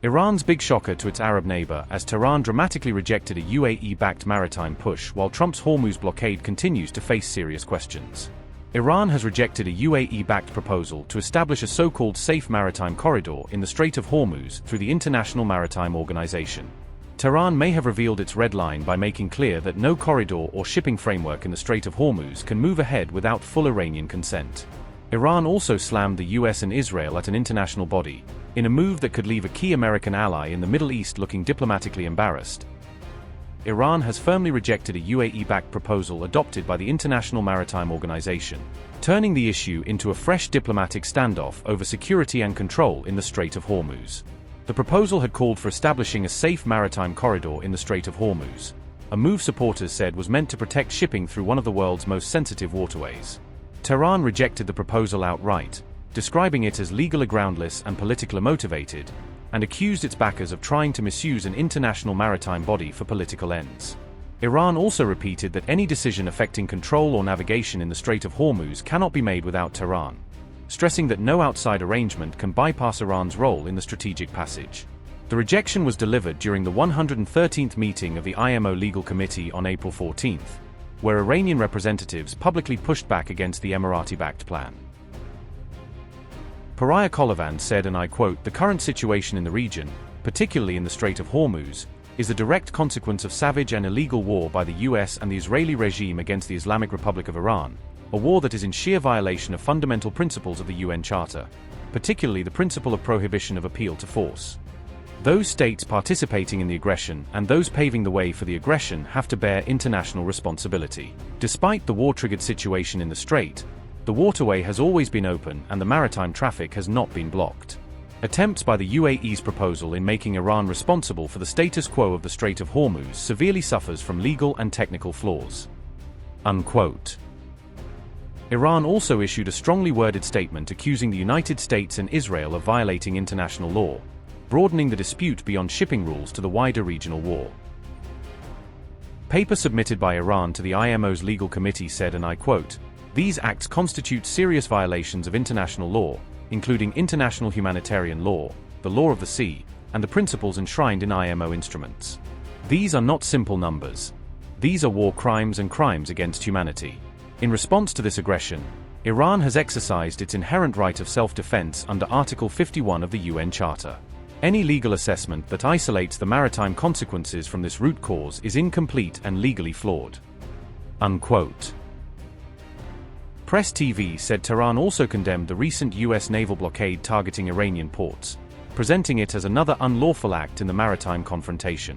Iran's big shocker to its Arab neighbor as Tehran dramatically rejected a UAE-backed maritime push while Trump's Hormuz blockade continues to face serious questions. Iran has rejected a UAE-backed proposal to establish a so-called safe maritime corridor in the Strait of Hormuz through the International Maritime Organization. Tehran may have revealed its red line by making clear that no corridor or shipping framework in the Strait of Hormuz can move ahead without full Iranian consent. Iran also slammed the US and Israel at an international body, in a move that could leave a key American ally in the Middle East looking diplomatically embarrassed. Iran has firmly rejected a UAE-backed proposal adopted by the International Maritime Organization, turning the issue into a fresh diplomatic standoff over security and control in the Strait of Hormuz. The proposal had called for establishing a safe maritime corridor in the Strait of Hormuz, a move supporters said was meant to protect shipping through one of the world's most sensitive waterways. Tehran rejected the proposal outright, describing it as legally groundless and politically motivated, and accused its backers of trying to misuse an international maritime body for political ends. Iran also repeated that any decision affecting control or navigation in the Strait of Hormuz cannot be made without Tehran, stressing that no outside arrangement can bypass Iran's role in the strategic passage. The rejection was delivered during the 113th meeting of the IMO Legal Committee on April 14, where Iranian representatives publicly pushed back against the Emirati-backed plan. Pariah Kolavan said, and I quote, "The current situation in the region, particularly in the Strait of Hormuz, is the direct consequence of savage and illegal war by the US and the Israeli regime against the Islamic Republic of Iran, a war that is in sheer violation of fundamental principles of the UN Charter, particularly the principle of prohibition of appeal to force. Those states participating in the aggression and those paving the way for the aggression have to bear international responsibility. Despite the war-triggered situation in the Strait, the waterway has always been open and the maritime traffic has not been blocked. Attempts by the UAE's proposal in making Iran responsible for the status quo of the Strait of Hormuz severely suffers from legal and technical flaws." Unquote. Iran also issued a strongly worded statement accusing the United States and Israel of violating international law, broadening the dispute beyond shipping rules to the wider regional war. Paper submitted by Iran to the IMO's legal committee said, and I quote, "These acts constitute serious violations of international law, including international humanitarian law, the law of the sea, and the principles enshrined in IMO instruments. These are not simple numbers. These are war crimes and crimes against humanity. In response to this aggression, Iran has exercised its inherent right of self-defense under Article 51 of the UN Charter. Any legal assessment that isolates the maritime consequences from this root cause is incomplete and legally flawed." Unquote. Press TV said Tehran also condemned the recent US naval blockade targeting Iranian ports, presenting it as another unlawful act in the maritime confrontation.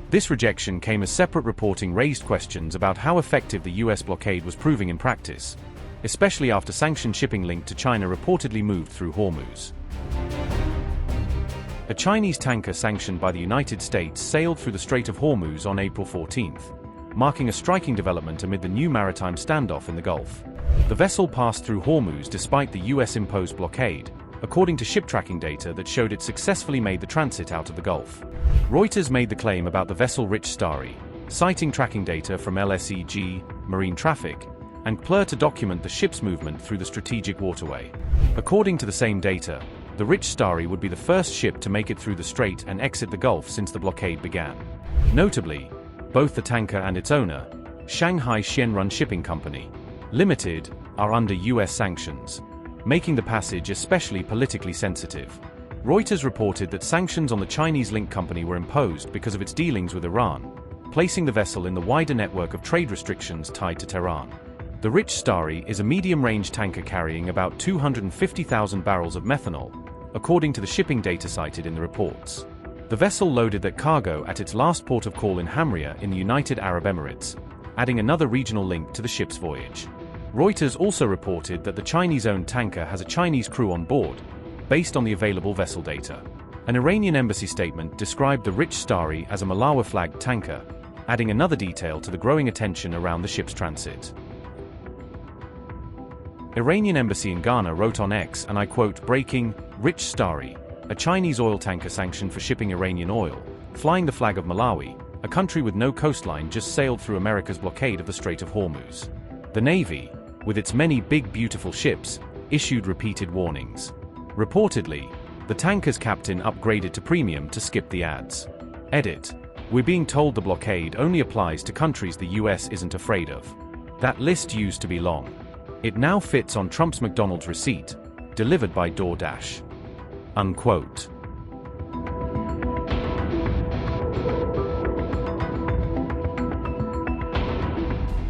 This rejection came as separate reporting raised questions about how effective the US blockade was proving in practice, especially after sanctioned shipping linked to China reportedly moved through Hormuz. A Chinese tanker sanctioned by the United States sailed through the Strait of Hormuz on April 14, marking a striking development amid the new maritime standoff in the Gulf. The vessel passed through Hormuz despite the US-imposed blockade, according to ship tracking data that showed it successfully made the transit out of the Gulf. Reuters made the claim about the vessel Rich Starry, citing tracking data from LSEG, Marine Traffic, and PLR to document the ship's movement through the strategic waterway. According to the same data, the Rich Starry would be the first ship to make it through the strait and exit the Gulf since the blockade began. Notably, both the tanker and its owner, Shanghai Xianrun Shipping Company, Limited, are under US sanctions, making the passage especially politically sensitive. Reuters reported that sanctions on the Chinese link company were imposed because of its dealings with Iran, placing the vessel in the wider network of trade restrictions tied to Tehran. The Rich Starry is a medium-range tanker carrying about 250,000 barrels of methanol, according to the shipping data cited in the reports. The vessel loaded that cargo at its last port of call in Hamria in the United Arab Emirates, adding another regional link to the ship's voyage. Reuters also reported that the Chinese-owned tanker has a Chinese crew on board, based on the available vessel data. An Iranian embassy statement described the Rich Starry as a Malawi-flagged tanker, adding another detail to the growing attention around the ship's transit. Iranian embassy in Ghana wrote on X, and I quote, "Breaking, Rich Starry, a Chinese oil tanker sanctioned for shipping Iranian oil, flying the flag of Malawi, a country with no coastline, just sailed through America's blockade of the Strait of Hormuz. The Navy, with its many big beautiful ships, issued repeated warnings. Reportedly, the The tanker's captain upgraded to premium to skip the ads. Edit. We're being told the blockade only applies to countries the US isn't afraid of. That list used to be long. It now fits on Trump's McDonald's receipt, delivered by DoorDash. Unquote.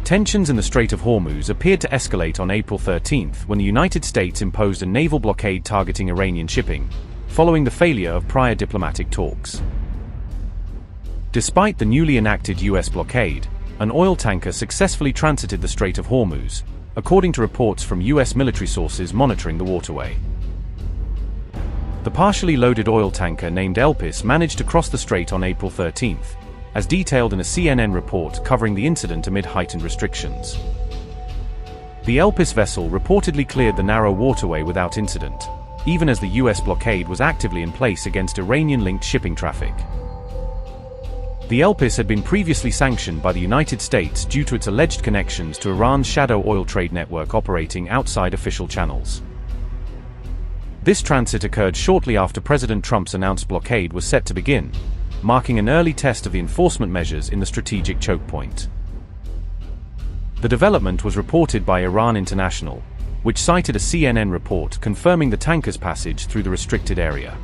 Tensions in the Strait of Hormuz appeared to escalate on April 13 when the United States imposed a naval blockade targeting Iranian shipping, following the failure of prior diplomatic talks. Despite the newly enacted US blockade, an oil tanker successfully transited the Strait of Hormuz, according to reports from US military sources monitoring the waterway. The partially loaded oil tanker named Elpis managed to cross the strait on April 13, as detailed in a CNN report covering the incident amid heightened restrictions. The Elpis vessel reportedly cleared the narrow waterway without incident, even as the US blockade was actively in place against Iranian-linked shipping traffic. The Elpis had been previously sanctioned by the United States due to its alleged connections to Iran's shadow oil trade network operating outside official channels. This transit occurred shortly after President Trump's announced blockade was set to begin, marking an early test of the enforcement measures in the strategic choke point. The development was reported by Iran International, which cited a CNN report confirming the tanker's passage through the restricted area.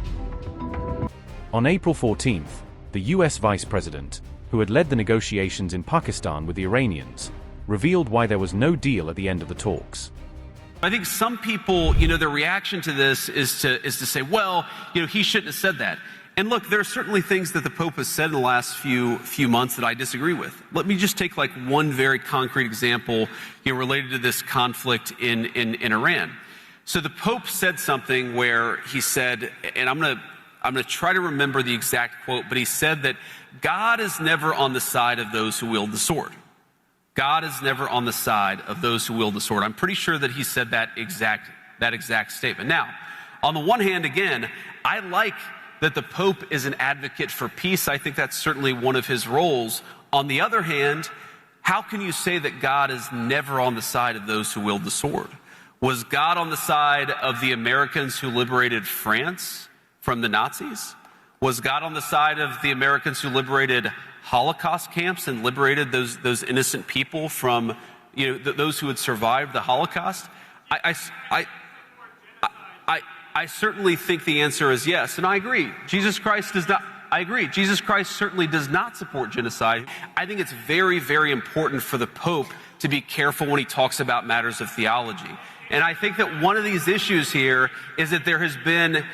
On April 14, the US Vice President, who had led the negotiations in Pakistan with the Iranians, revealed why there was no deal at the end of the talks. I think some people, their reaction to this is to say, well, he shouldn't have said that. And look, there are certainly things that the Pope has said in the last few months that I disagree with. Let me just take one very concrete example, related to this conflict in Iran. So the Pope said something where he said, and I'm going to try to remember the exact quote, but he said that God is never on the side of those who wield the sword. God is never on the side of those who wield the sword. I'm pretty sure that he said that exact statement. Now, on the one hand, again, I like that the Pope is an advocate for peace. I think that's certainly one of his roles. On the other hand, how can you say that God is never on the side of those who wield the sword? Was God on the side of the Americans who liberated France from the Nazis? Was God on the side of the Americans who liberated Holocaust camps and liberated those innocent people from, those who had survived the Holocaust? I certainly think the answer is yes, and I agree. Jesus Christ certainly does not support genocide. I think it's very, very important for the Pope to be careful when he talks about matters of theology. And I think that one of these issues here is that there has been,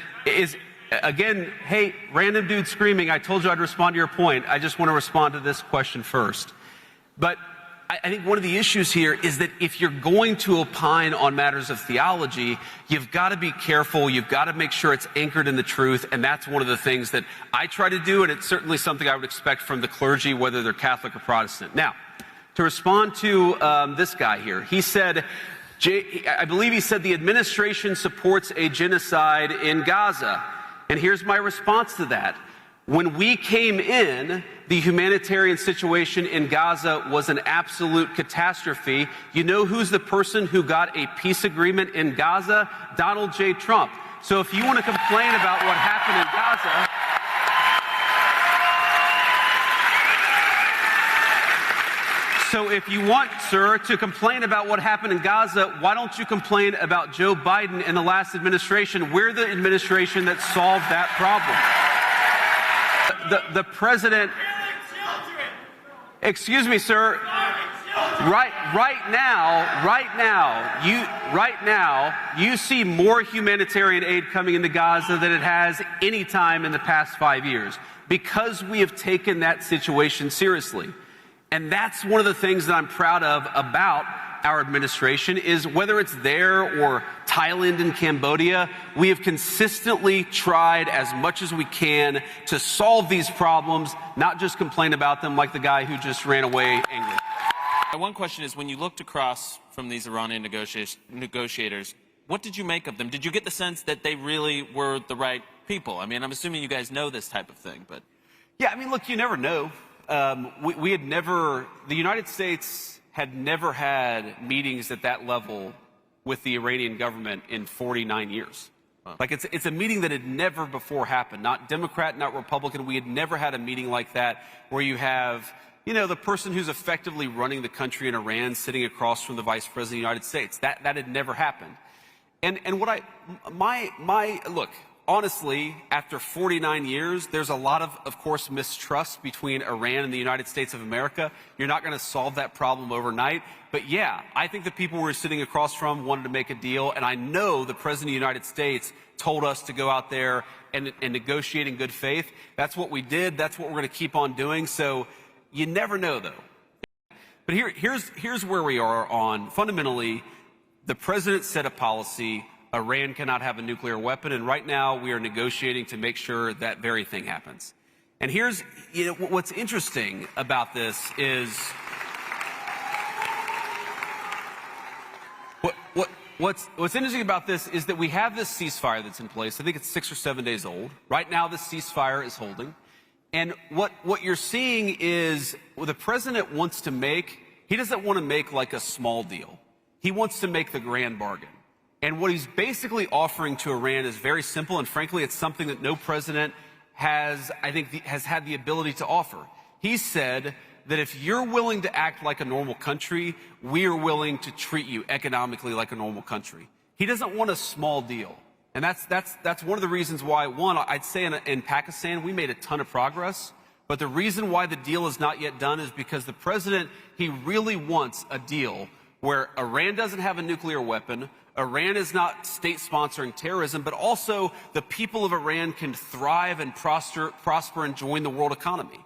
again, hey, random dude screaming, I told you I'd respond to your point. I just want to respond to this question first. But I think one of the issues here is that if you're going to opine on matters of theology, you've got to be careful. You've got to make sure it's anchored in the truth. And that's one of the things that I try to do. And it's certainly something I would expect from the clergy, whether they're Catholic or Protestant. Now, to respond to this guy here, he said, I believe he said the administration supports a genocide in Gaza. And here's my response to that. When we came in, the humanitarian situation in Gaza was an absolute catastrophe. You know who's the person who got a peace agreement in Gaza? Donald J. Trump. So if you want to complain about what happened in Gaza, so if you want, sir, to complain about what happened in Gaza, why don't you complain about Joe Biden and the last administration? We're the administration that solved that problem. The president, excuse me, sir, right now, you see more humanitarian aid coming into Gaza than it has any time in the past 5 years, because we have taken that situation seriously. And that's one of the things that I'm proud of about our administration, is whether it's there or Thailand and Cambodia, we have consistently tried as much as we can to solve these problems, not just complain about them like the guy who just ran away angry. One question is, when you looked across from these Iranian negotiators, what did you make of them? Did you get the sense that they really were the right people? I mean, I'm assuming you guys know this type of thing, but... Yeah, I mean, look, you never know. The United States had never had meetings at that level with the Iranian government in 49 years. Like it's a meeting that had never before happened. Not Democrat, not Republican. We had never had a meeting like that where you have, you know, the person who's effectively running the country in Iran sitting across from the Vice President of the United States. That had never happened. And what look, honestly, after 49 years, there's a lot of course, mistrust between Iran and the United States of America. You're not going to solve that problem overnight. But yeah, I think the people we were sitting across from wanted to make a deal. And I know the President of the United States told us to go out there and negotiate in good faith. That's what we did. That's what we're going to keep on doing. So you never know, though. But here's where we are on, fundamentally, the President set a policy. Iran cannot have a nuclear weapon, and right now we are negotiating to make sure that very thing happens. And here's, you know, what's interesting about this is what's interesting about this is that we have this ceasefire that's in place. I think it's 6 or 7 days old. Right now, this ceasefire is holding, and what you're seeing is what the President wants to make. He doesn't want to make like a small deal. He wants to make the grand bargain. And what he's basically offering to Iran is very simple, and frankly, it's something that no president has, I think, has had the ability to offer. He said that if you're willing to act like a normal country, we are willing to treat you economically like a normal country. He doesn't want a small deal. And that's one of the reasons why, one, I'd say in Pakistan, we made a ton of progress. But the reason why the deal is not yet done is because the president, he really wants a deal where Iran doesn't have a nuclear weapon, Iran is not state-sponsoring terrorism, but also the people of Iran can thrive and prosper and join the world economy.